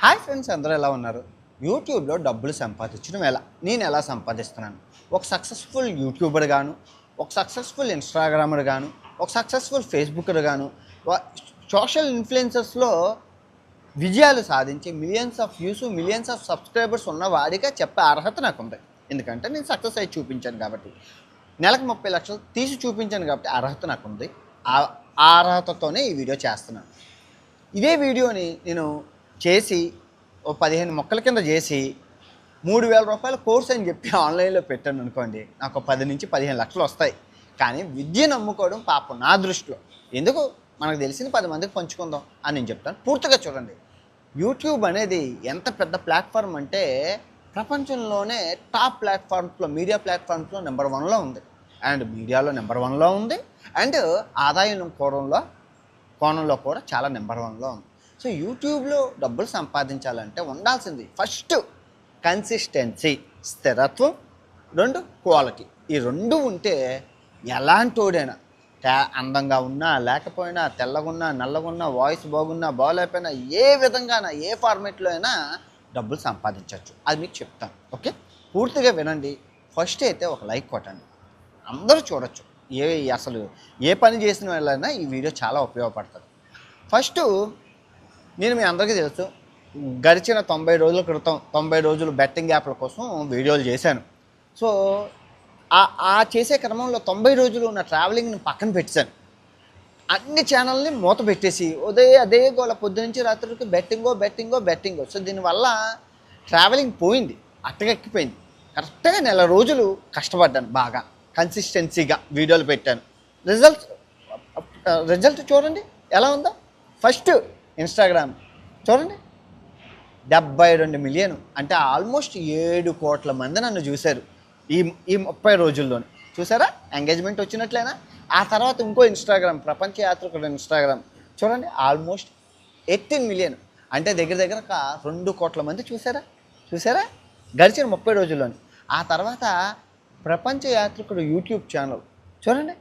Hi friends, అందరూ ఎలా ఉన్నారు? యూట్యూబ్లో డబ్బులు సంపాదించడం ఎలా, నేను ఎలా సంపాదిస్తున్నాను? ఒక సక్సెస్ఫుల్ యూట్యూబర్ గాను, ఒక సక్సెస్ఫుల్ ఇన్స్టాగ్రామర్ గాను, ఒక సక్సెస్ఫుల్ ఫేస్బుక్కర్ గాను, సోషల్ ఇన్ఫ్లుయెన్సర్స్లో విజయాలు సాధించి millions of views, millions of subscribers ఉన్న వాడిగా చెప్పే అర్హత నాకు ఉంది. ఎందుకంటే నేను సక్సెస్ అయ్యి చూపించాను కాబట్టి, నెలకు 30 లక్షలు తీసి చూపించాను కాబట్టి అర్హత నాకు ఉంది. ఆ అర్హతతోనే ఈ వీడియో చేస్తున్నాను. ఇదే వీడియోని నేను చేసి ఓ 15 మొక్కల కింద చేసి 3,000 రూపాయల కోర్స్ అని చెప్పి ఆన్లైన్లో పెట్టాను అనుకోండి, నాకు 10 నుంచి 15 లక్షలు వస్తాయి. కానీ విద్యను నమ్ముకోవడం పాపం నా దృష్టిలో. ఎందుకు, మనకు తెలిసిన 10 మందికి పంచుకుందాం అని నేను చెప్తాను. పూర్తిగా చూడండి. యూట్యూబ్ అనేది ఎంత పెద్ద ప్లాట్ఫామ్ అంటే ప్రపంచంలోనే టాప్ ప్లాట్ఫామ్స్లో, మీడియా ప్లాట్ఫామ్స్లో నెంబర్ 1లో ఉంది. అండ్ మీడియాలో నెంబర్ 1లో ఉంది. అండ్ ఆదాయం కోణంలో కూడా చాలా నెంబర్ 1లో ఉంది. సో యూట్యూబ్లో డబ్బులు సంపాదించాలంటే ఉండాల్సింది ఫస్ట్ కన్సిస్టెన్సీ, స్థిరత్వం, 2 క్వాలిటీ. ఈ 2 ఉంటే ఎలాంటోడైనా, అందంగా ఉన్నా లేకపోయినా, తెల్లగున్నా నల్లగున్నా, వాయిస్ బాగున్నా బాగోలేకపోయినా, ఏ విధంగానా ఏ ఫార్మేట్లో అయినా డబ్బులు సంపాదించవచ్చు. అది మీకు చెప్తాను. ఓకే, పూర్తిగా వినండి. ఫస్ట్ అయితే ఒక లైక్ కొట్టండి, అందరూ చూడొచ్చు. అసలు ఏ పని చేసిన వాళ్ళైనా ఈ వీడియో చాలా ఉపయోగపడుతుంది. ఫస్ట్, నేను మీ అందరికీ తెలుసు, గడిచిన 90 రోజుల క్రితం 90 రోజులు బెట్టింగ్ యాప్ల కోసం వీడియోలు చేశాను. సో ఆ చేసే క్రమంలో 90 రోజులు నా ట్రావెలింగ్ని పక్కన పెట్టాను. అన్ని ఛానల్ని మూత పెట్టేసి అదే గోల పొద్దు నుంచి రాత్రికి బెట్టింగో. సో దీనివల్ల ట్రావెలింగ్ పోయింది, అట్టగెక్కిపోయింది. కరెక్ట్గా నెల రోజులు కష్టపడ్డాను, బాగా కన్సిస్టెన్సీగా వీడియోలు పెట్టాను. రిజల్ట్ చూడండి ఎలా ఉందో. ఫస్ట్ ఇన్స్టాగ్రామ్ చూడండి, 72 మిలియన్, అంటే ఆల్మోస్ట్ 7 కోట్ల మంది నన్ను చూశారు ఈ 30 రోజుల్లోనే. చూసారా, ఎంగేజ్మెంట్ వచ్చినట్లేనా? ఆ తర్వాత ఇంకో ఇన్స్టాగ్రామ్, ప్రపంచ యాత్రికుడు ఇన్స్టాగ్రామ్ చూడండి, ఆల్మోస్ట్ 18 మిలియన్, అంటే దగ్గర 2 కోట్ల మంది చూసారా గడిచిన 30 రోజుల్లోనే. ఆ తర్వాత ప్రపంచ యాత్రికుడు యూట్యూబ్ ఛానల్ చూడండి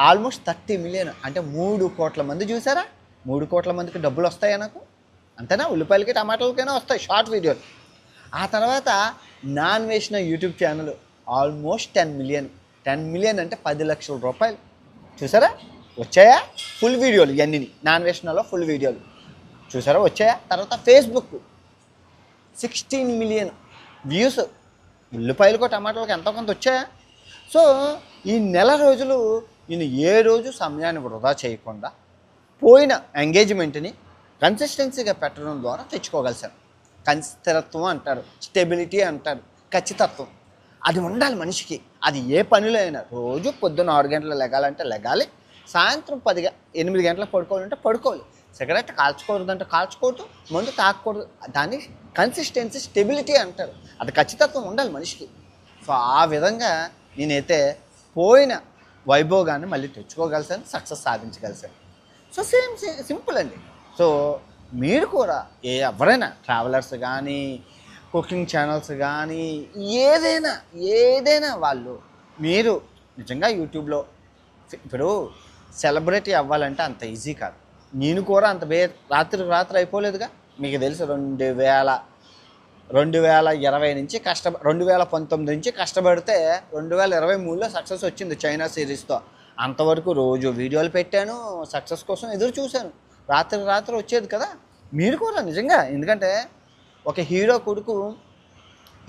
ఆల్మోస్ట్ 30 మిలియన్, అంటే 3 కోట్ల మంది చూసారా? 3 కోట్ల మందికి డబ్బులు వస్తాయా నాకు? అంతేనా? ఉల్లిపాయలకి టమాటాలకైనా వస్తాయి షార్ట్ వీడియోలు. ఆ తర్వాత నాన్ వేసిన యూట్యూబ్ ఛానల్ ఆల్మోస్ట్ 10 మిలియన్, అంటే 10 లక్షల రూపాయలు. చూసారా వచ్చాయా? ఫుల్ వీడియోలు ఇవన్నీ నాన్ వేషనలో ఫుల్ వీడియోలు చూసారా వచ్చాయా? తర్వాత ఫేస్బుక్ 16 మిలియన్ వ్యూస్, ఉల్లిపాయలకో టమాటాలకు ఎంతో కొంత వచ్చాయా? సో ఈ నెల రోజులు నేను ఏ రోజు సమయాన్ని వృధా చేయకుండా పోయిన ఎంగేజ్మెంట్ని కన్సిస్టెన్సీగా పెట్టడం ద్వారా తెచ్చుకోగలిసాను. స్థిరత్వం అంటారు, స్టెబిలిటీ అంటారు, ఖచ్చితత్వం. అది ఉండాలి మనిషికి. అది ఏ పనిలో అయినా. రోజు పొద్దున్న 6 గంటలు లెగాలంటే లెగాలి, సాయంత్రం 8 గంటలకు పడుకోవాలంటే పడుకోవాలి. సిగరెట్ కాల్చకూడదంటే కాల్చకూడదు, మందు తాకూడదు. దాన్ని కన్సిస్టెన్సీ, స్టెబిలిటీ అంటారు. అది ఖచ్చితత్వం ఉండాలి మనిషికి. సో ఆ విధంగా నేనైతే పోయిన వైభోగాన్ని మళ్ళీ తెచ్చుకోగలిసాను, సక్సెస్ సాధించగలిసాను. సో సింపుల్ అండి. సో మీరు కూడా ఎవరైనా ట్రావెలర్స్ కానీ, కుకింగ్ ఛానల్స్ కానీ, ఏదైనా వాళ్ళు, మీరు నిజంగా యూట్యూబ్లో ఇప్పుడు సెలబ్రిటీ అవ్వాలంటే అంత ఈజీ కాదు. నేను కూడా అంత రాత్రి అయిపోలేదుగా. మీకు తెలుసు, 2020 నుంచి 2019 నుంచి కష్టపడితే 2023లో సక్సెస్ వచ్చింది చైనా సిరీస్తో. అంతవరకు రోజు వీడియోలు పెట్టాను, సక్సెస్ కోసం ఎదురు చూశాను. రాత్రి వచ్చేది కదా. మీరు కూడా నిజంగా, ఎందుకంటే ఒక హీరో కొడుకు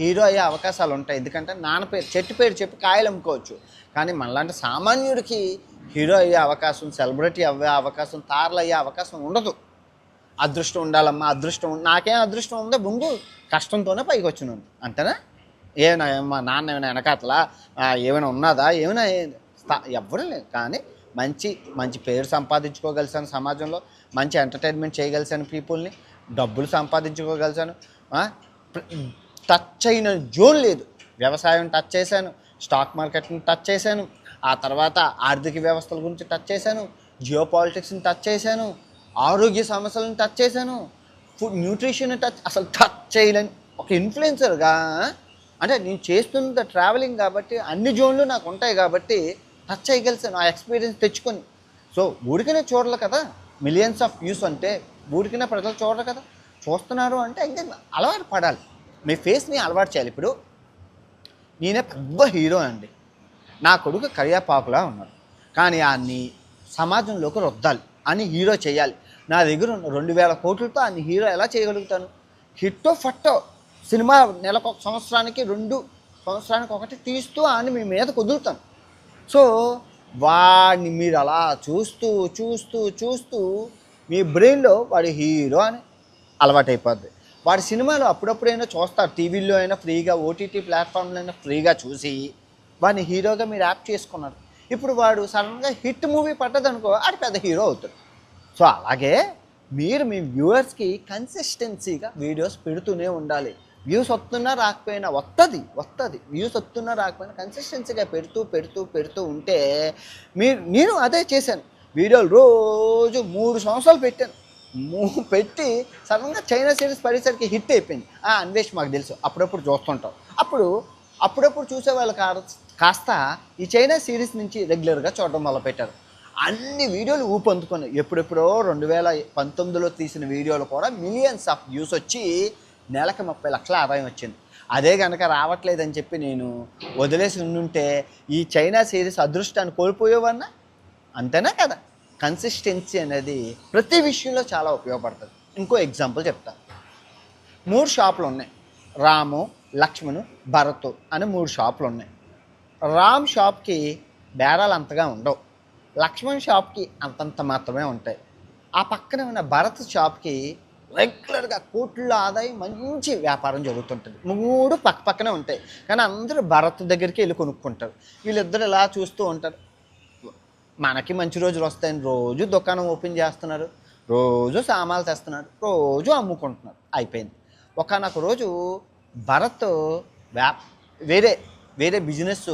హీరో అయ్యే అవకాశాలు ఉంటాయి. ఎందుకంటే నాన్న పేరు, చెట్టు పేరు చెప్పి కాయలు అమ్ముకోవచ్చు. కానీ మనలాంటి సామాన్యుడికి హీరో అయ్యే అవకాశం, సెలబ్రిటీ అయ్యే అవకాశం, తారలు అయ్యే అవకాశం ఉండదు. అదృష్టం ఉండాలమ్మా, నాకేం అదృష్టం ఉందో, ముందు కష్టంతోనే పైకి వచ్చినాను, అంతేనా? మా నాన్న ఏమైనా వెనకాతలా ఏమైనా ఉన్నదా? ఏమైనా ఎవ్వరూ లేదు. కానీ మంచి పేరు సంపాదించుకోగలిసాను సమాజంలో, మంచి ఎంటర్టైన్మెంట్ చేయగలిసాను పీపుల్ని, డబ్బులు సంపాదించుకోగలిసాను. టచ్ అయిన జోన్ లేదు. వ్యవసాయం టచ్ చేశాను, స్టాక్ మార్కెట్ని టచ్ చేశాను, ఆ తర్వాత ఆర్థిక వ్యవస్థల గురించి టచ్ చేశాను, జియో పాలిటిక్స్ని టచ్ చేశాను, ఆరోగ్య సమస్యలను టచ్ చేశాను, ఫుడ్ న్యూట్రిషన్ అసలు టచ్ చేయలేని ఒక ఇన్ఫ్లుయెన్సర్గా. అంటే నేను చేస్తున్న ట్రావెలింగ్ కాబట్టి అన్ని జోన్లు నాకు ఉంటాయి కాబట్టి టచ్ చేయగలిసాను ఆ ఎక్స్పీరియన్స్ తెచ్చుకొని. సో ఊరికనే చూడాలి కదా, మిలియన్స్ ఆఫ్ వ్యూస్ అంటే ఊరికినా ప్రజలు చూడరు కదా, చూస్తున్నారు అంటే ఇంకా అలవాటు పడాలి, మీ ఫేస్ని అలవాటు చేయాలి. ఇప్పుడు నేనే పెద్ద హీరో అండి, నా కొడుకు కరియాపాకులా ఉన్నాడు, కానీ అన్ని సమాజంలోకి రుద్దాలి అని హీరో చేయాలి. నా దగ్గర ఉన్న 2000 కోట్లతో అన్ని హీరో ఎలా చేయగలుగుతాను? హిట్టో ఫట్టో సినిమా నెలకు ఒక సంవత్సరానికి 2 సంవత్సరానికి ఒకటి తీస్తూ అని మీ మీద కుదురుతాను. సో వాడిని మీరు అలా చూస్తూ చూస్తూ చూస్తూ మీ బ్రెయిన్లో వాడి హీరో అని అలవాటైపోద్ది. వాడి సినిమాలు అప్పుడప్పుడైనా చూస్తారు, టీవీల్లో అయినా ఫ్రీగా, ఓటీటీ ప్లాట్ఫామ్లో అయినా ఫ్రీగా చూసి వాడిని హీరోగా మీరు యాప్ చేసుకున్నారు. ఇప్పుడు వాడు సడన్గా హిట్ మూవీ పట్టదనుకో, ఆడు పెద్ద హీరో అవుతాడు. సో అలాగే మీరు మీ వ్యూవర్స్కి కన్సిస్టెన్సీగా వీడియోస్ పెడుతూనే ఉండాలి. వ్యూస్ వస్తున్నా రాకపోయినా వస్తుంది వ్యూస్ వస్తున్నా రాకపోయినా కన్సిస్టెన్సీగా పెడుతూ పెడుతూ పెడుతూ ఉంటే నేను అదే చేశాను. వీడియోలు రోజు 3 సంవత్సరాలు పెట్టాను. పెట్టి సడన్గా చైనా సిరీస్ పడేసరికి హిట్ అయిపోయింది. అన్వేష్ మాకు తెలుసు, అప్పుడప్పుడు చూస్తుంటాం. అప్పుడప్పుడు చూసేవాళ్ళు కాస్త ఈ చైనా సిరీస్ నుంచి రెగ్యులర్గా చూడడం మొదలుపెట్టారు. అన్ని వీడియోలు ఊపందుకొని ఎప్పుడెప్పుడో 2019లో తీసిన వీడియోలు కూడా మిలియన్స్ ఆఫ్ వ్యూస్ వచ్చి నెలకు 30 లక్షల ఆదాయం వచ్చింది. అదే కనుక రావట్లేదని చెప్పి నేను వదిలేసి ఉండుంటే ఈ చైనా సిరీస్ అదృష్టాన్ని కోల్పోయేవన్నా. అంతేనా కదా? కన్సిస్టెన్సీ అనేది ప్రతి విషయంలో చాలా ఉపయోగపడుతుంది. ఇంకో ఎగ్జాంపుల్ చెప్తాను. 3 షాపులు ఉన్నాయి, రాము, లక్ష్మణు, భరత్ అని 3 షాపులు ఉన్నాయి. రామ్ షాప్కి బేరాలు అంతగా ఉండవు, లక్ష్మణ్ షాప్కి అంతంత మాత్రమే ఉంటాయి. ఆ పక్కన ఉన్న భరత్ షాప్కి రెగ్యులర్గా కోట్ల ఆదాయం, మంచి వ్యాపారం జరుగుతుంటుంది. 3 పక్కనే ఉంటాయి, కానీ అందరూ భరత్ దగ్గరికి వెళ్ళి కొనుక్కుంటారు. వీళ్ళిద్దరు ఇలా చూస్తూ ఉంటారు. మనకి మంచి రోజులు వస్తాయని రోజు దుకాణం ఓపెన్ చేస్తున్నారు, రోజు సామాన్లు తెస్తున్నారు, రోజు అమ్ముకుంటున్నారు. అయిపోయింది. ఒకనొక రోజు భరత్ వేరే బిజినెస్,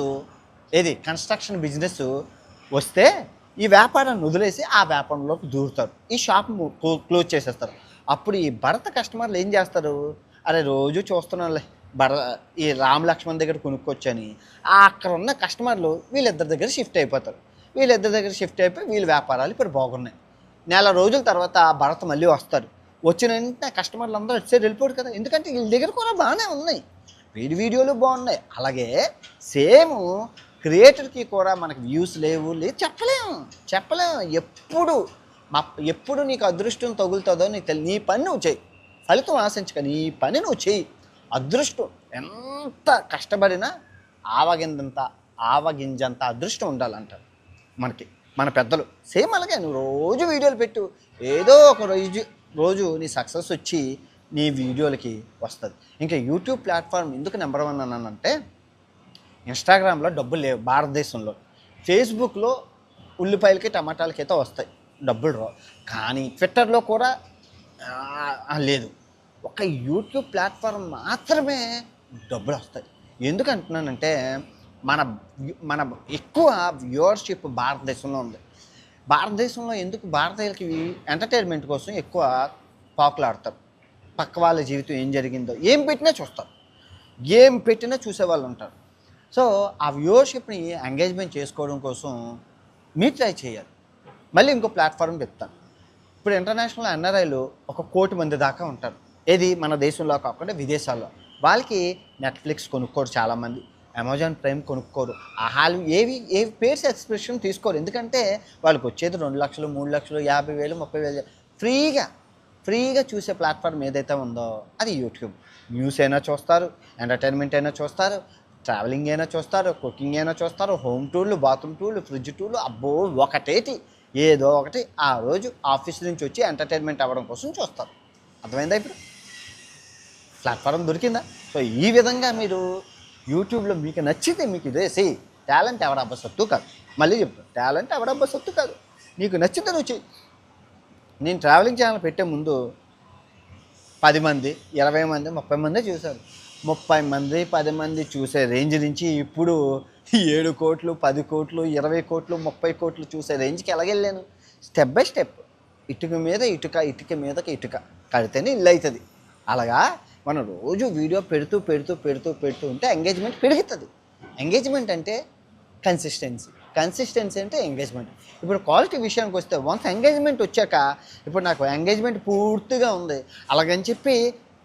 ఏది కన్స్ట్రక్షన్ బిజినెస్ వస్తే ఈ వ్యాపారాన్ని వదిలేసి ఆ వ్యాపారంలోకి దూరుతారు, ఈ షాప్ క్లోజ్ చేసేస్తారు. అప్పుడు ఈ భరత కస్టమర్లు ఏం చేస్తారు? అరే రోజు చూస్తున్నారులే ఈ రామ్ లక్ష్మణ్ దగ్గర కొనుక్కొచ్చని అక్కడ ఉన్న కస్టమర్లు వీళ్ళిద్దరి దగ్గర షిఫ్ట్ అయిపోతారు. వీళ్ళిద్దరి దగ్గర షిఫ్ట్ అయిపోయి వీళ్ళ వ్యాపారాలు ఇప్పుడు బాగున్నాయి. నెల రోజుల తర్వాత భరత్ మళ్ళీ వస్తారు. వచ్చిన వెంటనే కస్టమర్లు అందరూ వచ్చేసి వెళ్ళిపోరు కదా, ఎందుకంటే వీళ్ళ దగ్గర కూడా బాగానే ఉన్నాయి, వీడియోలు బాగున్నాయి. అలాగే సేమ్ క్రియేటర్కి కూడా మనకు వ్యూస్ లేవు చెప్పలేము. ఎప్పుడు నీకు అదృష్టం తగులుతుందో నీకు తెలియదు. నీ పని నువ్వు చేయి, ఫలితం ఆశించక నీ పని నువ్వు చేయి. అదృష్టం ఎంత కష్టపడినా ఆవగింజంత అదృష్టం ఉండాలంటారు మన పెద్దలు. సేమ్ అలాగే నువ్వు రోజు వీడియోలు పెట్టు, ఏదో ఒక రోజు నీ సక్సెస్ వచ్చి నీ వీడియోలకి వస్తుంది. ఇంకా యూట్యూబ్ ప్లాట్ఫామ్ ఎందుకు నెంబర్ 1 అన్నానంటే, ఇన్స్టాగ్రామ్లో డబ్బులు లేవు భారతదేశంలో, ఫేస్బుక్లో ఉల్లిపాయలకి టమాటాలకి అయితే వస్తాయి, డబ్బులు రావు. కానీ ట్విట్టర్లో కూడా లేదు. ఒక యూట్యూబ్ ప్లాట్ఫామ్ మాత్రమే డబ్బులు వస్తాయి. ఎందుకు అంటున్నానంటే మన ఎక్కువ వ్యూవర్షిప్ భారతదేశంలో ఉంది. భారతదేశంలో ఎందుకు భారతీయులకి ఎంటర్టైన్మెంట్ కోసం ఎక్కువ పాకులాడతారు. పక్క వాళ్ళ జీవితం ఏం జరిగిందో ఏం పెట్టినా చూస్తారు, ఏం పెట్టినా చూసేవాళ్ళు ఉంటారు. సో ఆ వ్యూవర్షిప్ని ఎంగేజ్మెంట్ చేసుకోవడం కోసం మీరు ట్రై చేయాలి. మళ్ళీ ఇంకో ప్లాట్ఫామ్ చెప్తాను. ఇప్పుడు ఇంటర్నేషనల్ ఎన్ఆర్ఐలు 1 కోటి మంది దాకా ఉంటారు. ఏది మన దేశంలో కాకుండా విదేశాల్లో. వాళ్ళకి నెట్ఫ్లిక్స్ కొనుక్కోరు చాలామంది, అమెజాన్ ప్రైమ్ కొనుక్కోరు, వాళ్ళు ఏవి పేర్స్ ఎక్స్ప్రెషన్ తీసుకోరు. ఎందుకంటే వాళ్ళకి వచ్చేది 2 లక్షలు, 3 లక్షలు, 50,000, 30,000 ఫ్రీగా చూసే ప్లాట్ఫామ్ ఏదైతే ఉందో అది యూట్యూబ్. న్యూస్ అయినా చూస్తారు, ఎంటర్టైన్మెంట్ అయినా చూస్తారు, ట్రావెలింగ్ అయినా చూస్తారు, కుకింగ్ అయినా చూస్తారు, హోమ్ టూర్లు, బాత్రూమ్ టూర్లు, ఫ్రిడ్జ్ టూర్లు, అబ్బో ఒకటేటి ఏదో ఒకటి ఆ రోజు ఆఫీస్ నుంచి వచ్చి ఎంటర్టైన్మెంట్ అవ్వడం కోసం చూస్తారు. అర్థమైందా? ఇప్పుడు ప్లాట్ఫామ్ దొరికిందా? సో ఈ విధంగా మీరు యూట్యూబ్లో మీకు నచ్చితే మీకు ఇదేసి టాలెంట్ ఎవడబ్బా సొత్తు కాదు. మళ్ళీ చెప్తాను, టాలెంట్ ఎవడబ్బా సొత్తు కాదు, నీకు నచ్చితే నువ్వు చెయ్యి. నేను ట్రావెలింగ్ ఛానల్ పెట్టే ముందు 10 మంది, 20 మంది, 30 మందే చూశారు. 30 మంది, 10 మంది చూసే రేంజ్ నుంచి ఇప్పుడు 7 కోట్లు, 10 కోట్లు, 20 కోట్లు, 30 కోట్లు చూసే రేంజ్కి ఎలాగెళ్ళాను? స్టెప్ బై స్టెప్, ఇటుక మీద ఇటుక, ఇటుక మీదకి ఇటుక కడితేనే ఇల్లు అవుతుంది. అలాగా మనం రోజు వీడియో పెడుతూ ఉంటే ఎంగేజ్మెంట్ పెరుగుతుంది. ఎంగేజ్మెంట్ అంటే కన్సిస్టెన్సీ అంటే ఎంగేజ్మెంట్. ఇప్పుడు క్వాలిటీ విషయానికి వస్తే వన్స్ ఎంగేజ్మెంట్ వచ్చాక, ఇప్పుడు నాకు ఎంగేజ్మెంట్ పూర్తిగా ఉంది అలాగని చెప్పి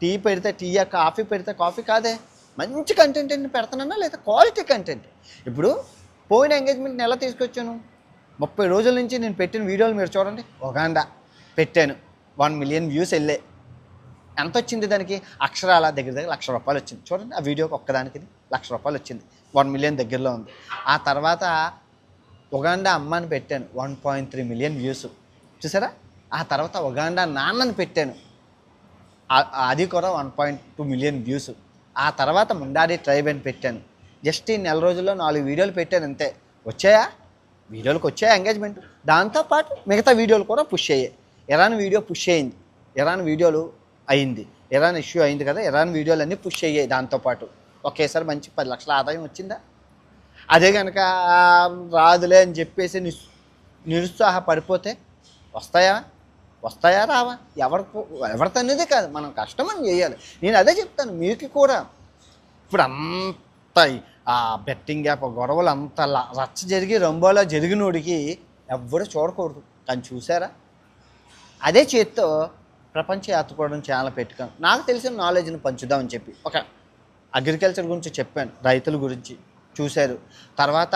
టీ పెడితే టీయా, కాఫీ పెడితే కాఫీ కాదే. మంచి కంటెంట్ పెడుతున్నానా లేదా క్వాలిటీ కంటెంట్. ఇప్పుడు పోయిన ఎంగేజ్మెంట్ని ఎలా తీసుకొచ్చాను, 30 రోజుల నుంచి నేను పెట్టిన వీడియోలు మీరు చూడండి. ఒగాండా పెట్టాను, 1 మిలియన్ వ్యూస్ వెళ్ళాయి. ఎంత వచ్చింది దానికి, అక్షరాల దగ్గర దగ్గర ₹1,00,000 వచ్చింది. చూడండి ఆ వీడియోకి ఒక్కదానికి ₹1,00,000 వచ్చింది, 1 మిలియన్ దగ్గరలో ఉంది. ఆ తర్వాత ఉగాండా అమ్మని పెట్టాను, 1.3 మిలియన్ వ్యూస్ చూసారా. ఆ తర్వాత ఉగాండా నాన్నని పెట్టాను, అది కూడా 1.2 మిలియన్ వ్యూస్. ఆ తర్వాత ముండాడి ట్రైబ్ అని పెట్టాను. జస్ట్ ఈ నెల రోజుల్లో 4 వీడియోలు పెట్టాను అంతే. వచ్చాయా వీడియోలకు, వచ్చాయా ఎంగేజ్మెంట్. దాంతోపాటు మిగతా వీడియోలు కూడా పుష్ అయ్యాయి. ఇరాన్ వీడియో పుష్ అయింది, ఇరాన్ వీడియోలు అయింది, ఇరాన్ ఇష్యూ అయింది కదా, ఇరాన్ వీడియోలు అన్నీ పుష్ అయ్యాయి. దాంతోపాటు ఒకేసారి మంచి 10 లక్షల ఆదాయం వచ్చిందా. అదే కనుక రాదులే అని చెప్పేసి నిరుత్సాహపడిపోతే వస్తాయా రావా, ఎవరితో అనేది కాదు, మనం కష్టమని చేయాలి. నేను అదే చెప్తాను మీకు కూడా. ఇప్పుడు అంత ఆ బెట్టింగ్ యాప్ గొడవలు అంత రచ్చ జరిగి రంబోలా జరిగినోడికి ఎవ్వరు చూడకూడదు. కానీ చూసారా, అదే చేత్తో ప్రపంచ యాత్రకోవడం ఛానల్ పెట్టుకాను. నాకు తెలిసిన నాలెడ్జ్ని పంచుదామని చెప్పి ఒక అగ్రికల్చర్ గురించి చెప్పాను, రైతుల గురించి చూశారు. తర్వాత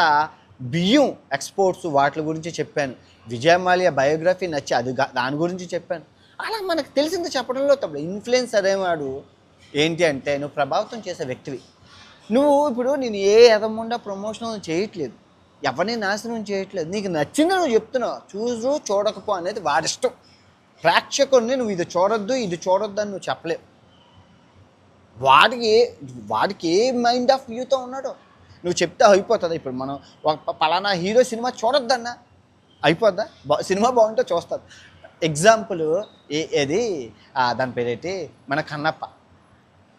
బియ్యం ఎక్స్పోర్ట్స్ వాటి గురించి చెప్పాను. విజయమాల్య బయోగ్రఫీ నచ్చి దాని గురించి చెప్పాను. అలా మనకు తెలిసింది చెప్పడంలో తప్పుడు. ఇన్ఫ్లుయెన్సర్ అనేవాడు ఏంటి అంటే, నువ్వు ప్రభావితం చేసే వ్యక్తివి. నువ్వు ఇప్పుడు నేను ఏ ఎదముండా ప్రమోషన్ చేయట్లేదు, ఎవరిని నాశనం చేయట్లేదు. నీకు నచ్చింది నువ్వు చెప్తున్నావు, చూడకపో అనేది వాడిష్టం. ప్రేక్షకుడిని నువ్వు ఇది చూడొద్దు అని నువ్వు చెప్పలేవు. వాడికి ఏ మైండ్ ఆఫ్ వ్యూతో ఉన్నాడో నువ్వు చెప్తే అయిపోతుంది. ఇప్పుడు మనం ఒక పలానా హీరో సినిమా చూడొద్దన్నా అయిపోద్దా, సినిమా బాగుంటే చూస్తారు. ఎగ్జాంపుల్ ఏది దాని పేరేంటి, మన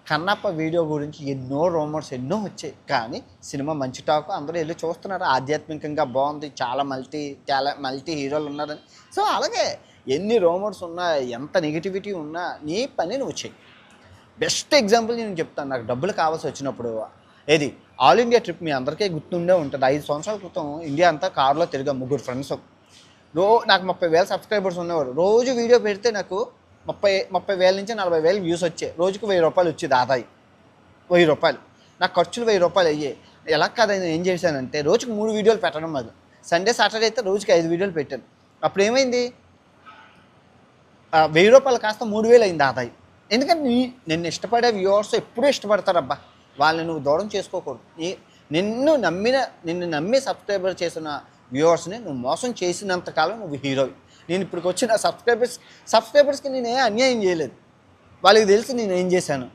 కన్నప్ప వీడియో గురించి ఎన్నో రూమర్స్ ఎన్నో వచ్చాయి. కానీ సినిమా మంచి టాక్, అందరూ వెళ్ళి చూస్తున్నారు. ఆధ్యాత్మికంగా బాగుంది, చాలా మల్టీ హీరోలు ఉన్నారని. సో అలాగే ఎన్ని రూమర్స్ ఉన్నా, ఎంత నెగిటివిటీ ఉన్నా, నీ పని నువ్వు చెయ్యి. బెస్ట్ ఎగ్జాంపుల్ నేను చెప్తాను. నాకు డబ్బులు కావాల్సి వచ్చినప్పుడు ఏది ఆల్ ఇండియా ట్రిప్ మీ అందరికీ గుర్తుండే ఉంటుంది. 5 సంవత్సరాల క్రితం ఇండియా అంతా కారులో తిరిగా, 3 ఫ్రెండ్స్. నాకు 30,000 సబ్స్క్రైబర్స్ ఉన్నవారు. రోజు వీడియో పెడితే నాకు 30,000 నుంచి 40,000 వ్యూస్ వచ్చాయి. రోజుకు ₹1,000 వచ్చేది ఆదాయం. ₹1,000 నాకు ఖర్చులు ₹1,000 అయ్యాయి. ఎలా కాదని ఏం చేశానంటే, రోజుకు 3 వీడియోలు పెట్టడం. అది సండే సాటర్డే అయితే రోజుకి 5 వీడియోలు పెట్టాను. అప్పుడు ఏమైంది, ₹1,000 కాస్త 3,000 అయింది ఆదాయం. ఎందుకంటే నిన్ను ఇష్టపడే వ్యూవర్స్ ఎప్పుడూ ఇష్టపడతారబ్బా, వాళ్ళని నువ్వు దూరం చేసుకోకూడదు. నిన్ను నమ్మి సబ్స్క్రైబర్ చేసిన వ్యూవర్స్ని నువ్వు మోసం చేసినంతకాలం నువ్వు హీరోవి. నేను ఇప్పటికి వచ్చిన సబ్స్క్రైబర్స్కి నేను ఏ అన్యాయం చేయలేదు, వాళ్ళకి తెలిసి నేను ఏం చేశాను.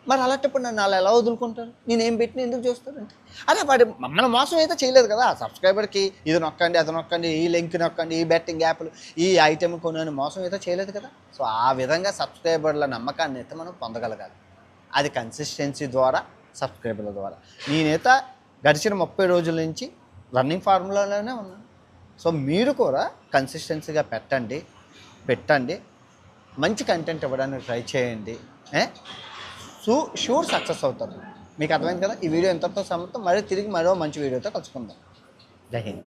మరి అలాంటప్పుడు నన్ను అలా ఎలా వదులుకుంటారు, నేనేం పెట్టిన ఎందుకు చూస్తారంటే. అదే మన మోసం అయితే చేయలేదు కదా. సబ్స్క్రైబర్కి ఇది నొక్కండి, అది నొక్కండి, ఈ లింక్ నొక్కండి, ఈ బెట్టింగ్ యాప్లు, ఈ ఐటెం కొనని మోసం అయితే చేయలేదు కదా. సో ఆ విధంగా సబ్స్క్రైబర్ల నమ్మకాన్ని అయితే మనం పొందగలగాలి. అది కన్సిస్టెన్సీ ద్వారా, సబ్స్క్రైబర్ల ద్వారా. నేనైతే గడిచిన 30 రోజుల నుంచి రన్నింగ్ ఫార్ములాలోనే ఉన్నాను. సో మీరు కూడా కన్సిస్టెన్సీగా పెట్టండి, మంచి కంటెంట్ ఇవ్వడానికి ట్రై చేయండి. షూర్ సక్సెస్ అవుతారు. మీకు అర్థమైంది కదా. ఈ వీడియో ఎంతతో సమాప్తం. మరీ తిరిగి మరో మంచి వీడియోతో కలుసుకుందాం. జై హింద్.